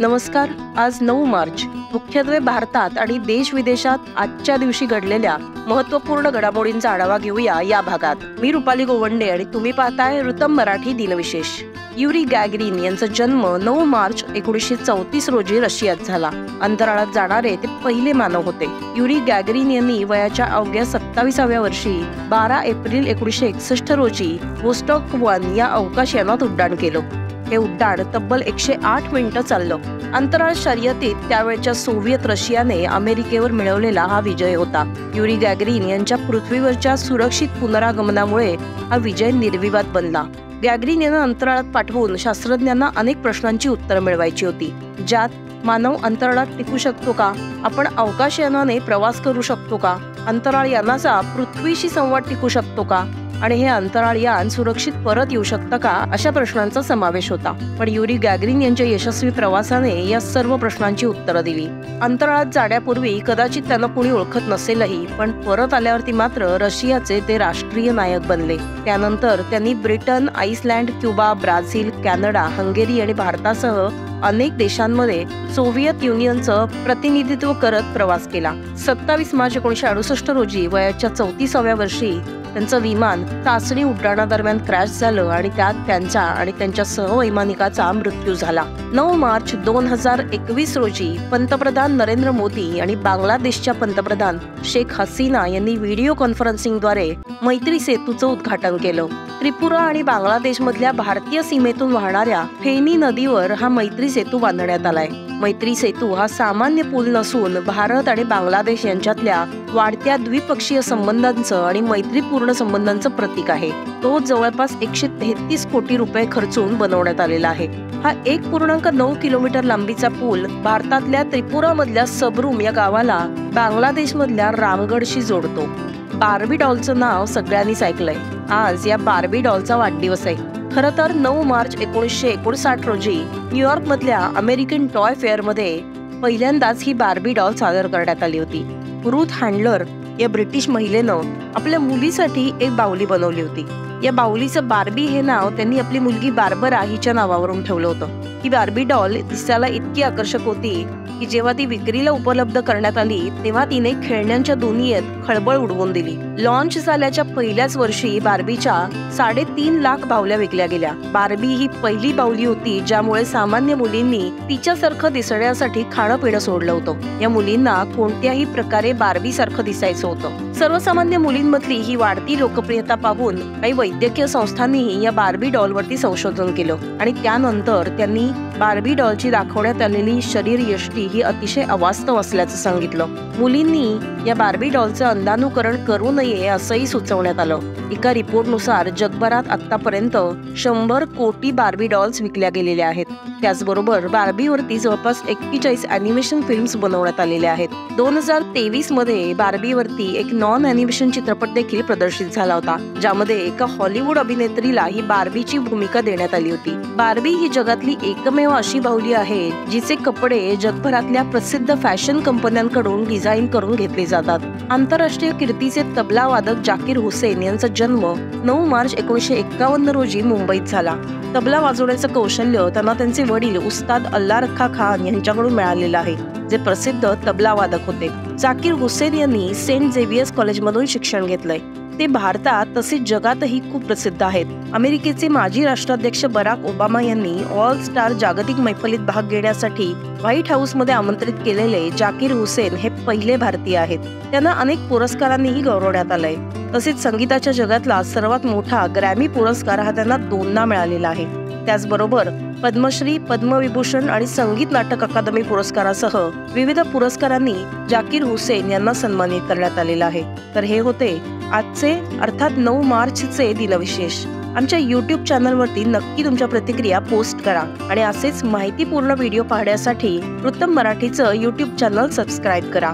नमस्कार. आज 9 मार्च. मुख्यत्वे भारतात आणि देश विदेशात आजच्या दिवशी घडलेल्या महत्त्वपूर्ण घडामोडींचा आढावा घेऊया या भागात. मी रुपाली गोवंडे आणि तुम्ही पाहताय ऋतम मराठी दिनविशेष. युरी गॅगरिन यांचा जन्म 9 मार्च 1934 रोजी रशियात झाला. अंतराळात जाणारे ते पहिले मानव होते. युरी गॅगरिन यांनी वयाच्या अवघ्या 27व्या वर्षी 12 एप्रिल 1961 रोजी वोस्टॉक 1 या अवकाश यानात उड्डाण केलं. हे उड्डाण तब्बल 108 मिनिटं चाललं. अंतराळ शर्यतीत त्यावेळच्या सोव्हिएत रशियाने अमेरिकेवर मिळवलेला हा विजय होता. युरी गॅगरिन यांच्या पृथ्वीवरच्या सुरक्षित पुनरागमनामुळे हा विजय निर्विवाद बनला. गॅगरिन यांना अंतराळात पाठवून शास्त्रज्ञांना अनेक प्रश्नांची उत्तरं मिळवायची होती, ज्यात मानव अंतराळात टिकू शकतो का, आपण अवकाशयानाने प्रवास करू शकतो का, अंतराळ यानाचा पृथ्वीशी संवाद टिकू शकतो का आणि हे अंतराळ यान सुरक्षित परत येऊ शकतं का, अशा प्रश्नांचा समावेश होता. पण युरी गॅगरिन यांच्या यशस्वी प्रवासाने या सर्व प्रश्नांची उत्तरं दिली. अंतराळात जाण्यापूर्वी कदाचित त्यांना कोणी ओळखत नसेलही, पण परत आल्यावरती मात्र रशियाचे ते राष्ट्रीय नायक बनले. त्यानंतर त्यांनी Britain, Iceland, Cuba, Brazil, Canada, Hungary आणि भारतासह अनेक देशांमध्ये सोव्हिएत युनियनचं प्रतिनिधित्व करत प्रवास केला. 27 मार्च 1968 रोजी वयाच्या 34व्या वर्षी त्यांचं विमान चाचणी उड्डाणादरम्यान क्रॅश झालं आणि त्यात त्यांचा आणि त्यांच्या सहवैमानिकाचा मृत्यू झाला. 9 मार्च 2021 रोजी पंतप्रधान नरेंद्र मोदी आणि बांगलादेशच्या पंतप्रधान शेख हसीना यांनी व्हिडिओ कॉन्फरन्सिंगद्वारे मैत्री सेतूचं उद्घाटन केलं. त्रिपुरा आणि बांगलादेशमधल्या भारतीय सीमेतून वाहणाऱ्या फेनी नदीवर हा मैत्री सेतू बांधण्यात आलाय. मैत्री सेतू हा सामान्य पूल नसून भारत आणि बांगलादेश यांच्यातल्या वाढत्या द्विपक्षीय संबंधांचं आणि मैत्रीपूर्ण संबंधांचं प्रतीक आहे. तो जवळपास 133 कोटी रुपये खर्चून बनवण्यात आलेला आहे. हा 1.9 किलोमीटर लांबीचा पूल भारतातल्या त्रिपुरामधल्या सबरूम या गावाला बांगलादेशमधल्या रामगडशी जोडतो. बार्बी डॉलचं नाव सगळ्यांनीच ऐकलंय. आज या बार्बी डॉलचा वाढदिवस आहे. खरं तर 9 मार्च 1959 रोजी न्यूयॉर्क मधल्या अमेरिकन टॉय फेअरमध्ये पहिल्यांदाच ही बार्बी डॉल सादर करण्यात आली होती. रूथ हँडलर या ब्रिटिश महिलेनं आपल्या मुलीसाठी एक बाहुली बनवली होती. या बाहुलीचं बार्बी हे नाव त्यांनी आपली मुलगी बार्बरा हिच्या नावावरून ठेवलं होतं. ही बार्बी डॉल दिसायला इतकी आकर्षक होती की जेव्हा ती विक्रीला उपलब्ध करण्यात आली तेव्हा तिने खेळण्यांच्या दुनियेत खळबळ उडवून दिली. लॉन्च झाल्याच्या पहिल्याच वर्षी बार्बीच्या 3.5 लाख बाहुल्या विकल्या गेल्या. बार्बी ही पहिली बाहुली होती ज्यामुळे सामान्य मुलींनी तिच्यासारखं दिसण्यासाठी खाणं पिणं सोडलं होतं. या मुलींना कोणत्याही प्रकारे बार्बी सारखं दिसायचं होतं. सर्वसामान्य मुलींमधली ही वाढती लोकप्रियता पाहून काही वैद्यकीय संस्थांनीही या बार्बी डॉलवरती संशोधन केलं आणि त्यानंतर त्यांनी बार्बी डॉलची दाखवण्यात आलेली शरीर यष्टी ही अतिशय अवास्तव असल्याचं सांगितलं. मुलींनी या बार्बी डॉलचं अंधानुकरण करू नये असंही सुचवण्यात आलं. एका रिपोर्टनुसार जगभरात आतापर्यंत 100 कोटी बार्बी डॉल्स विकल्या गेलेल्या आहेत. त्याचबरोबर बार्बीवरती जवळपास 41 अॅनिमेशन फिल्म्स बनवण्यात आलेल्या आहेत. 2023 मध्ये बार्बीवरती एक नॉन अॅनिमेशन चित्रपट देखील प्रदर्शित झाला होता, ज्यामध्ये एका हॉलिवूड अभिनेत्रीला ही बार्बीची भूमिका देण्यात आली होती. बार्बी ही जगातली एकमेव अशी बाहुली आहे जिचे कपडे जगभरातल्या प्रसिद्ध फॅशन कंपन्यांकडून डिझाईन करून घेतले जातात. आंतरराष्ट्रीय कीर्तीचे तबला वादक जाकीर हुसेन यांचा जन्म 9 मार्च 1951 रोजी मुंबईत झाला. तबला वाजवण्याचं कौशल्य त्यांना त्यांचे वडील उस्ताद अल्ला रखा खान यांच्याकडून मिळालेलं आहे, जे प्रसिद्ध तबला वादक होते. जाकीर हुसेन यांनी सेंट झेवियर्स कॉलेजमधून शिक्षण घेतलंय. ते भारतात तसेच जगातही खूप प्रसिद्ध आहेत. अमेरिकेचे माजी राष्ट्राध्यक्ष बराक ओबामा यांनी ऑल स्टार जागतिक मैफलीत भाग घेण्यासाठी व्हाईट हाऊसमध्ये आमंत्रित केलेले जाकीर हुसेन हे पहिले भारतीय आहेत. त्यांना अनेक पुरस्कारांनीही गौरवण्यात आलंय. तसेच संगीताच्या जगातला सर्वात मोठा ग्रॅमी पुरस्कार हा त्यांना 2दा मिळालेला आहे. त्याचबरोबर पद्मश्री, पद्मविभूषण आणि संगीत नाटक अकादमी पुरस्कारासह विविध पुरस्कारांनी जाकीर हुसेन यांना सन्मानित करण्यात आलेलं आहे. तर हे होते आजचे अर्थात 9 मार्चचे दिनविशेष. आमच्या YouTube चॅनलवरती नक्की तुमच्या प्रतिक्रिया पोस्ट करा आणि असेच माहितीपूर्ण व्हिडिओ पाहण्यासाठी ऋतम मराठीचं YouTube चॅनल सबस्क्राईब करा.